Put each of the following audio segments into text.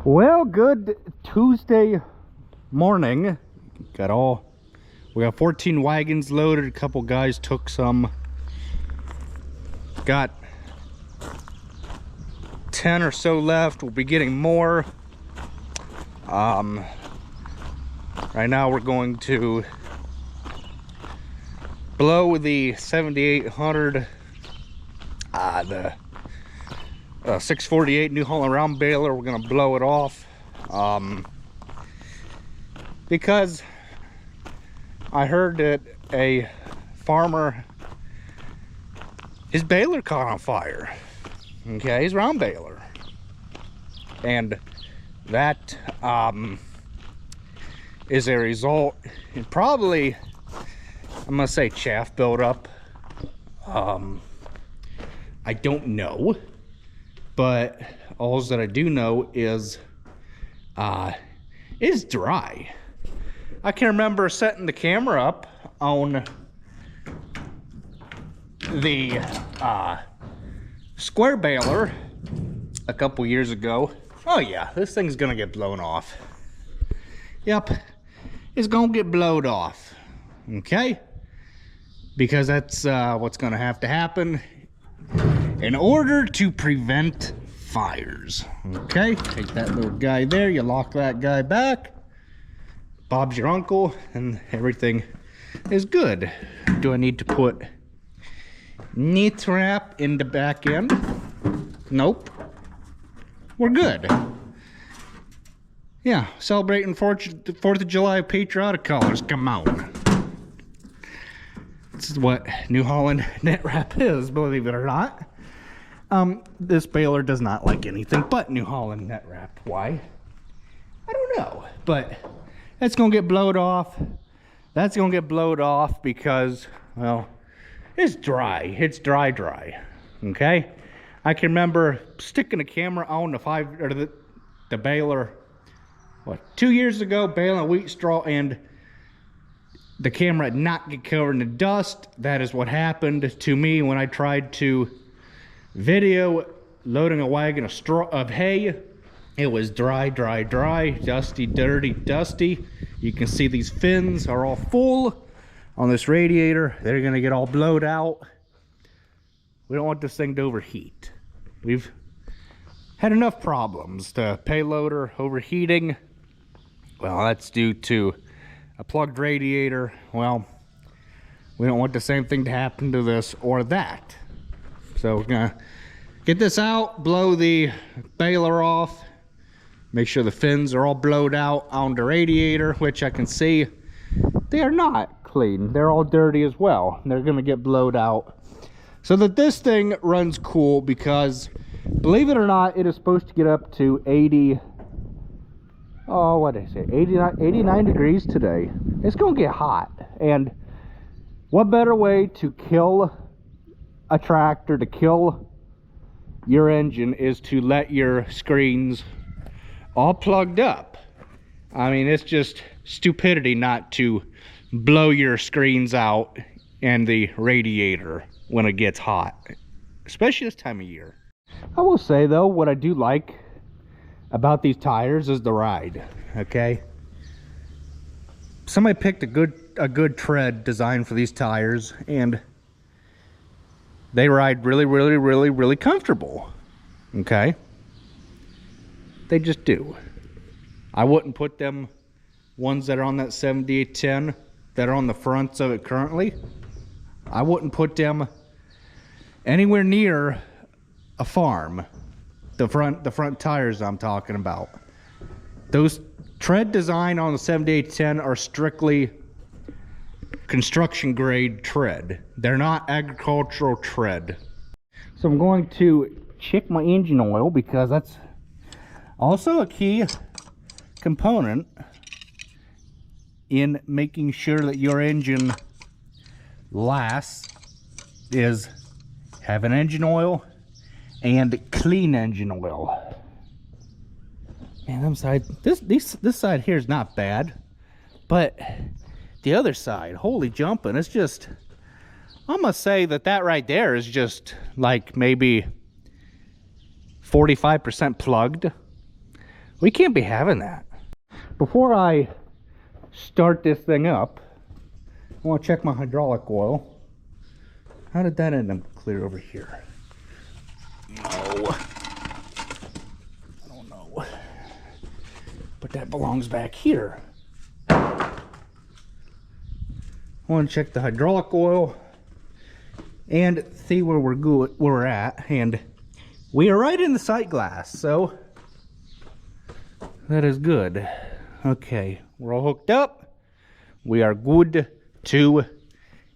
Well, good Tuesday morning. We got 14 wagons loaded. A couple guys took some. Got 10 or so left. We'll be getting more. Right now we're going to blow the 7800, the 648 New Holland round baler. We're gonna blow it off because I heard that a farmer, his baler caught on fire. Okay, his round baler, and that is a result, and probably I'm gonna say chaff buildup. I don't know, but all that I do know is it's dry. I can remember setting the camera up on the square baler a couple years ago. Oh yeah, this thing's gonna get blown off. Yep, it's gonna get blowed off. Okay, because that's what's gonna have to happen in order to prevent fires. Okay, take that little guy there, you lock that guy back, Bob's your uncle, and everything is good. Do I need to put knee trap in the back end? Nope, we're good. Yeah, celebrating 4th of July patriotic colors. Come on. This is what New Holland net wrap is, believe it or not. This baler does not like anything but New Holland net wrap. Why? I don't know, but that's gonna get blowed off. That's gonna get blowed off because, well, it's dry. It's dry. Okay, I can remember sticking a camera on the baler, what, 2 years ago, baling wheat straw, and the camera did not get covered in dust. That is what happened to me when I tried to video loading a wagon of hay. It was dry, dusty, dirty, dusty. You can see these fins are all full on this radiator. They're gonna get all blowed out. We don't want this thing to overheat. We've had enough problems. The payloader overheating, well, that's due to a plugged radiator. Well, we don't want the same thing to happen to this or that. So we're gonna get this out, blow the baler off, make sure the fins are all blowed out on the radiator, which I can see they are not clean. They're all dirty as well. They're gonna get blowed out so that this thing runs cool, because believe it or not, it is supposed to get up to 80, oh, what did I say, 89 degrees today. It's gonna get hot, and what better way to kill a tractor, to kill your engine, is to let your screens all plugged up. I mean, it's just stupidity not to blow your screens out and the radiator when it gets hot, especially this time of year. I will say though, what I do like about these tires is the ride. Okay, somebody picked a good tread design for these tires, and they ride really comfortable. Okay, they just do. I wouldn't put them ones that are on that 7810 that are on the fronts of it currently, I wouldn't put them anywhere near a farm. The front tires I'm talking about, those tread design on the 7810 are strictly construction grade tread. They're not agricultural tread. So I'm going to check my engine oil, because that's also a key component in making sure that your engine lasts, is have an engine oil and clean engine oil. Man, this side here is not bad, but the other side, holy jumping, it's just, I'm gonna say that right there is just like maybe 45% plugged. We can't be having that. Before I start this thing up, I want to check my hydraulic oil. How did that end up clear over here? No. I don't know. But that belongs back here. I want to check the hydraulic oil and see where we're good, where we're at. And we are right in the sight glass, so that is good. Okay, we're all hooked up. We are good to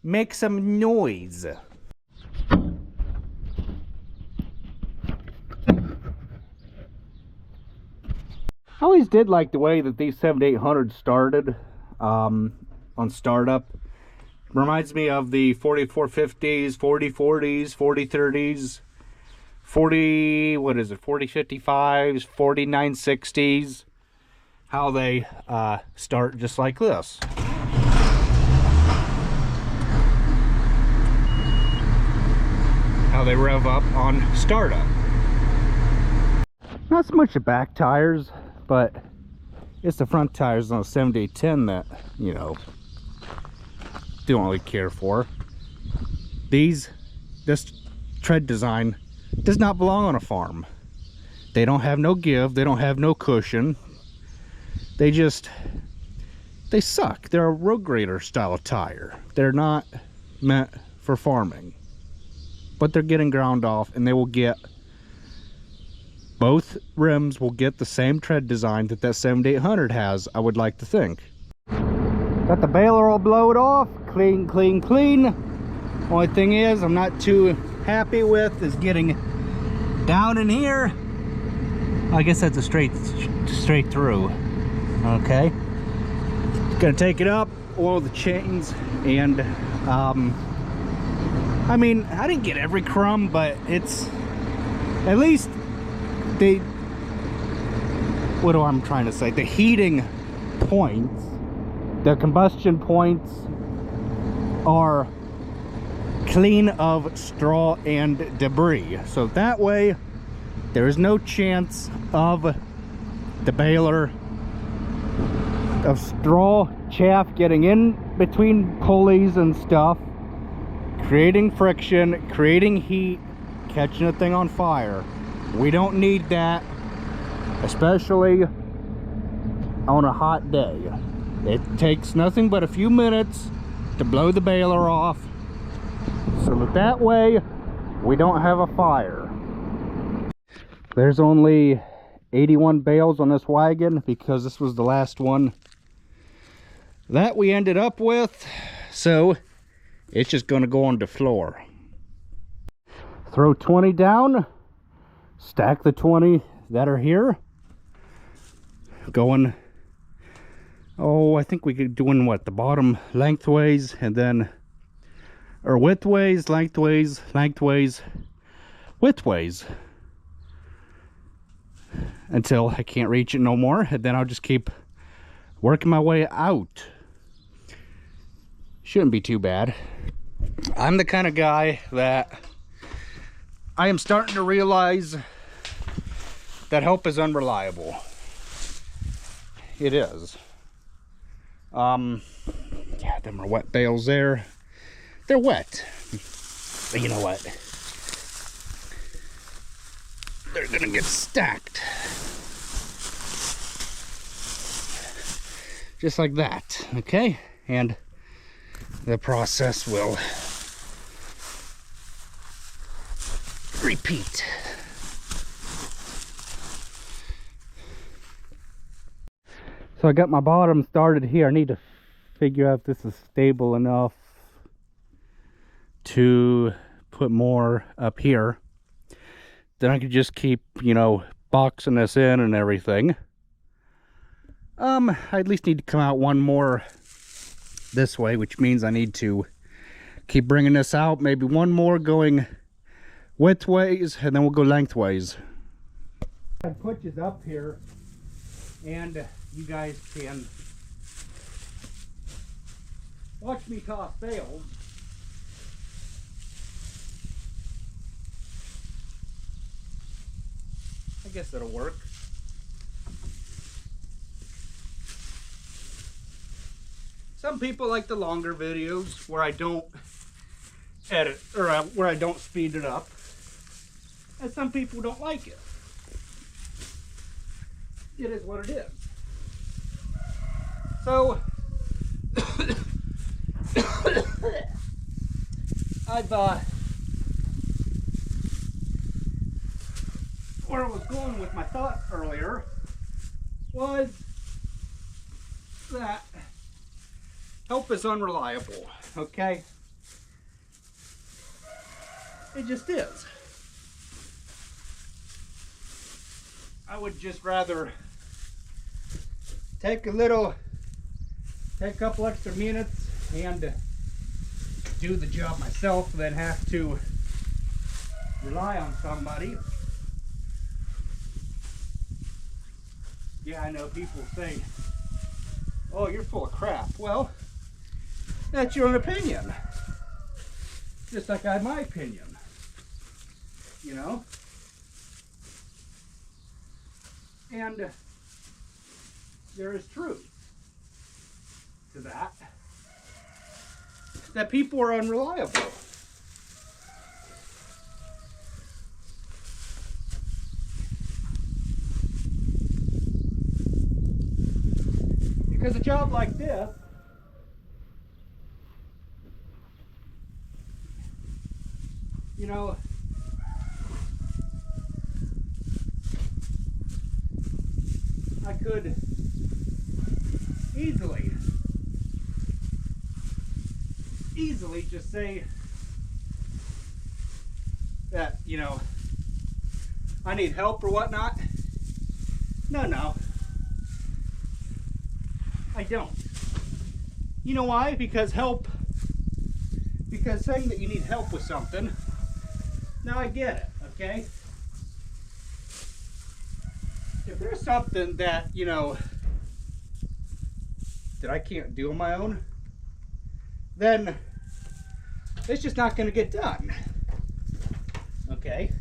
make some noise. I always did like the way that these 7800s started on startup. Reminds me of the 4450s, 4040s, 4030s, 4055s, 4960s. How they start just like this. How they rev up on startup. Not so much the back tires, but it's the front tires on a 7810 that, you know, don't really care for. This tread design does not belong on a farm. They don't have no give, they don't have no cushion. They suck. They're a road grader style of tire. They're not meant for farming. But they're getting ground off, and they will get, both rims will get the same tread design that 7800 has, I would like to think. Got the baler all blowed off, clean, clean, clean. Only thing is, I'm not too happy with is getting down in here. I guess that's a straight through. Okay. Gonna take it up, oil the chains, and I mean, I didn't get every crumb, but it's at least what I'm trying to say, the heating points, the combustion points are clean of straw and debris. So that way there is no chance of the baler of straw chaff getting in between pulleys and stuff, creating friction, creating heat, catching a thing on fire. We don't need that, especially on a hot day. It takes nothing but a few minutes to blow the baler off, so that way we don't have a fire. There's only 81 bales on this wagon because this was the last one that we ended up with, so it's just going to go on the floor. Throw 20 down, stack the 20 that are here, going, oh, I think we could doing what, the bottom lengthways, and then, or widthways, lengthways, widthways, until I can't reach it no more, and then I'll just keep working my way out. Shouldn't be too bad. I'm the kind of guy that I am starting to realize that help is unreliable. It is. Yeah, them are wet bales there. They're wet. But you know what? They're gonna get stacked. Just like that, okay? And the process will repeat. So I got my bottom started here. I need to figure out if this is stable enough to put more up here. Then I could just keep, you know, boxing this in and everything. I at least need to come out one more this way, which means I need to keep bringing this out, maybe one more going widthways, and then we'll go lengthways. I put this up here, and you guys can watch me toss bales. I guess it'll work. Some people like the longer videos where I don't edit, or where I don't speed it up. And some people don't like it. It is what it is. So, where I was going with my thoughts earlier was that help is unreliable, okay? It just is. I would just rather take a couple extra minutes and do the job myself than have to rely on somebody. Yeah, I know people say, oh, you're full of crap. Well, that's your own opinion. Just like I have my opinion. You know? And there is truth to that. That people are unreliable. Because a job like this, you know, I could easily just say that, you know, I need help or whatnot. No, I don't. You know why? Because saying that you need help with something, now I get it, okay? If there's something that, you know, that I can't do on my own, then it's just not going to get done, okay?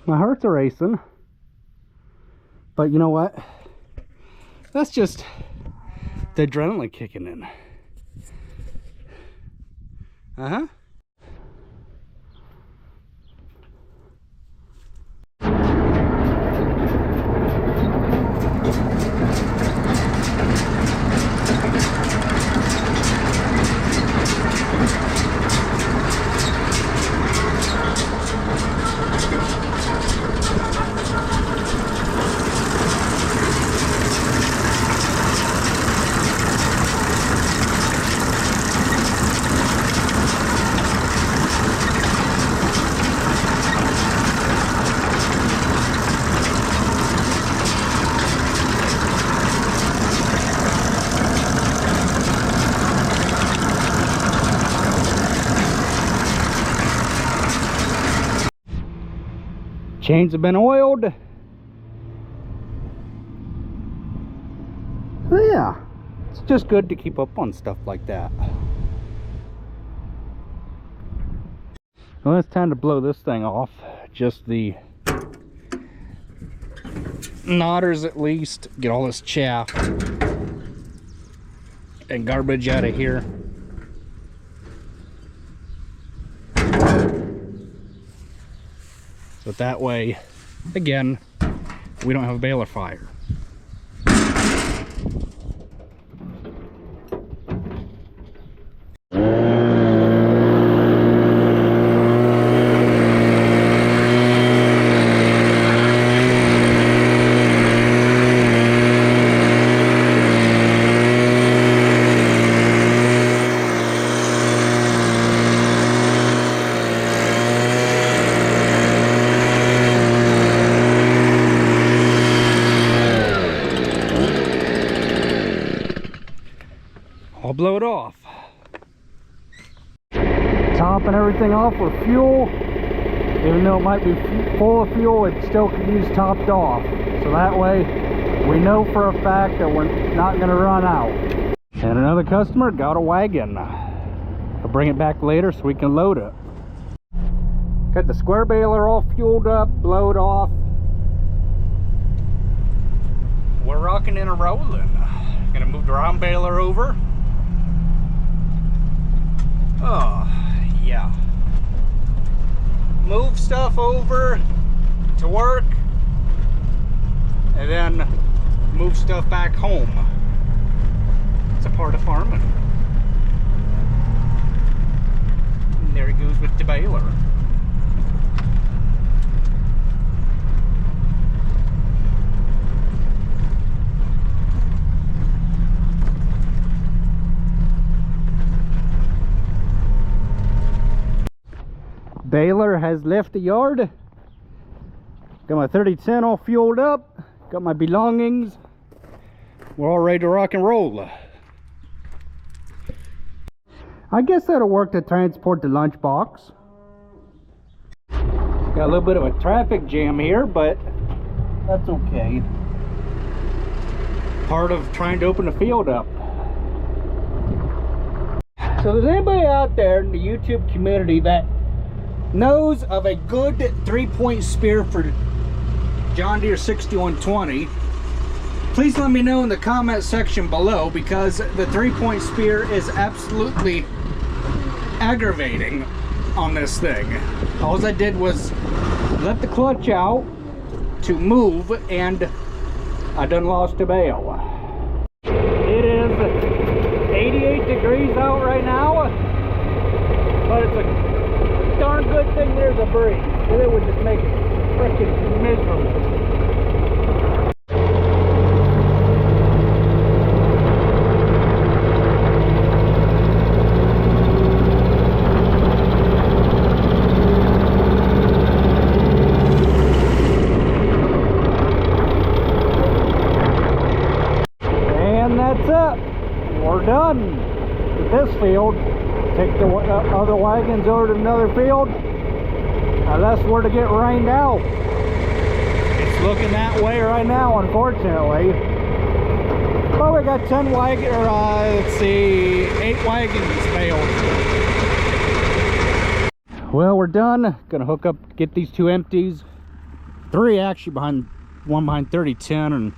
My heart's a racing. But you know what? That's just the adrenaline kicking in. Uh-huh. Chains have been oiled. So yeah, it's just good to keep up on stuff like that. Well, it's time to blow this thing off. Just the knotters at least. Get all this chaff and garbage out of here. So that way, again, we don't have a baler fire. I'll blow it off. Topping everything off with fuel. Even though it might be full of fuel, it still can use topped off. So that way, we know for a fact that we're not going to run out. And another customer got a wagon. I'll bring it back later so we can load it. Got the square baler all fueled up, blowed off. We're rocking and rolling. Gonna move the round baler over. Oh, yeah. Move stuff over to work and then move stuff back home. It's a part of farming. And there he goes with the baler. Baler has left the yard. Got my 3010 all fueled up. Got my belongings. We're all ready to rock and roll. I guess that'll work to transport the lunchbox. Got a little bit of a traffic jam here, but that's okay. Part of trying to open the field up. So if there's anybody out there in the YouTube community that knows of a good 3-point spear for John Deere 6120, please let me know in the comment section below, because the 3-point spear is absolutely aggravating on this thing. All I did was let the clutch out to move and I done lost a bale. It is 88 degrees out right now, but it's a darn good thing there's a breeze, and it would just make it freaking miserable. And that's it. We're done with this field. Take the other wagons over to another field, unless we're to get rained out. It's looking that way right now, unfortunately. But we got 10 wagons, or let's see, 8 wagons failed. Well, we're done. Gonna hook up, get these 2 empties, 3 actually, one behind 3010, and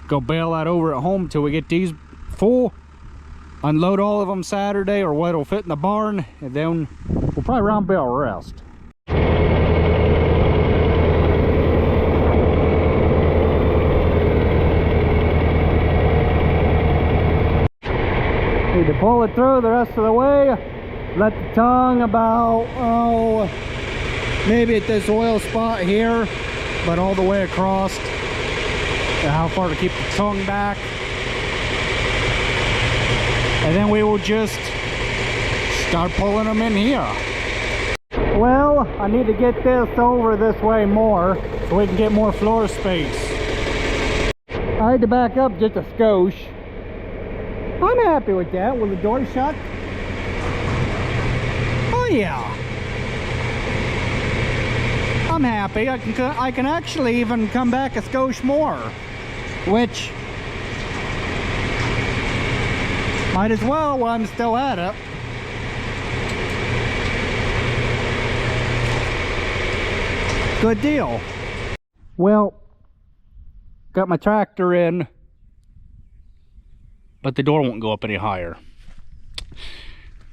go bail that over at home till we get these full. Unload all of them Saturday, or what'll fit in the barn, and then we'll probably round bale rest. Need to pull it through the rest of the way. Let the tongue about, maybe at this oil spot here, but all the way across. And how far to keep the tongue back. And then we will just start pulling them in here. Well, I need to get this over this way more so we can get more floor space. I had to back up just a skosh. I'm happy with that. Will the door shut? Oh yeah. I'm happy. I can actually even come back a skosh more, which might as well while I'm still at it. Good deal. Well, got my tractor in, but the door won't go up any higher.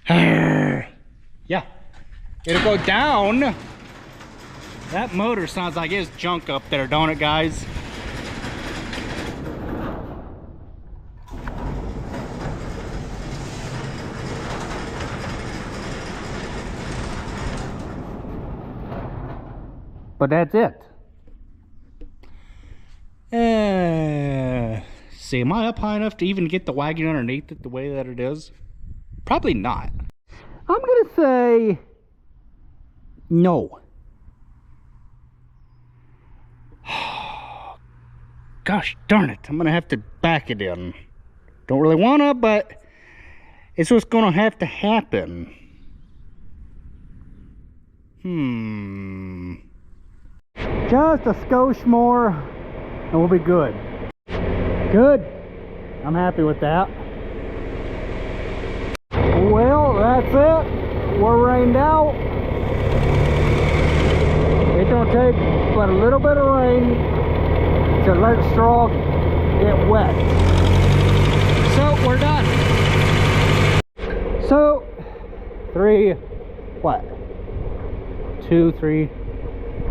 Yeah, it'll go down. That motor sounds like it's junk up there, don't it, guys? But that's it. See, am I up high enough to even get the wagon underneath it the way that it is? Probably not. I'm gonna say no. Gosh darn it, I'm gonna have to back it in. Don't really wanna, but it's what's gonna have to happen. Just a skosh more and we'll be good. Good. I'm happy with that. Well, that's it. We're rained out. It don't take but a little bit of rain to let straw get wet. So we're done. So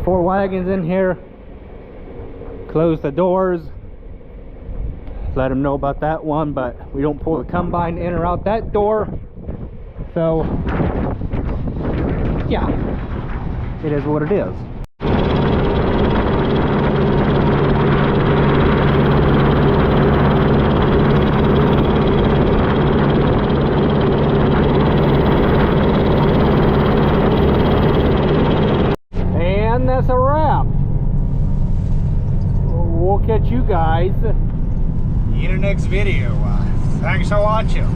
4 wagons in here. Close the doors. Let them know about that one, but we don't pull the combine in or out that door. So yeah, it is what it is. And that's a wrap. We'll catch you guys in the next video. Thanks for watching.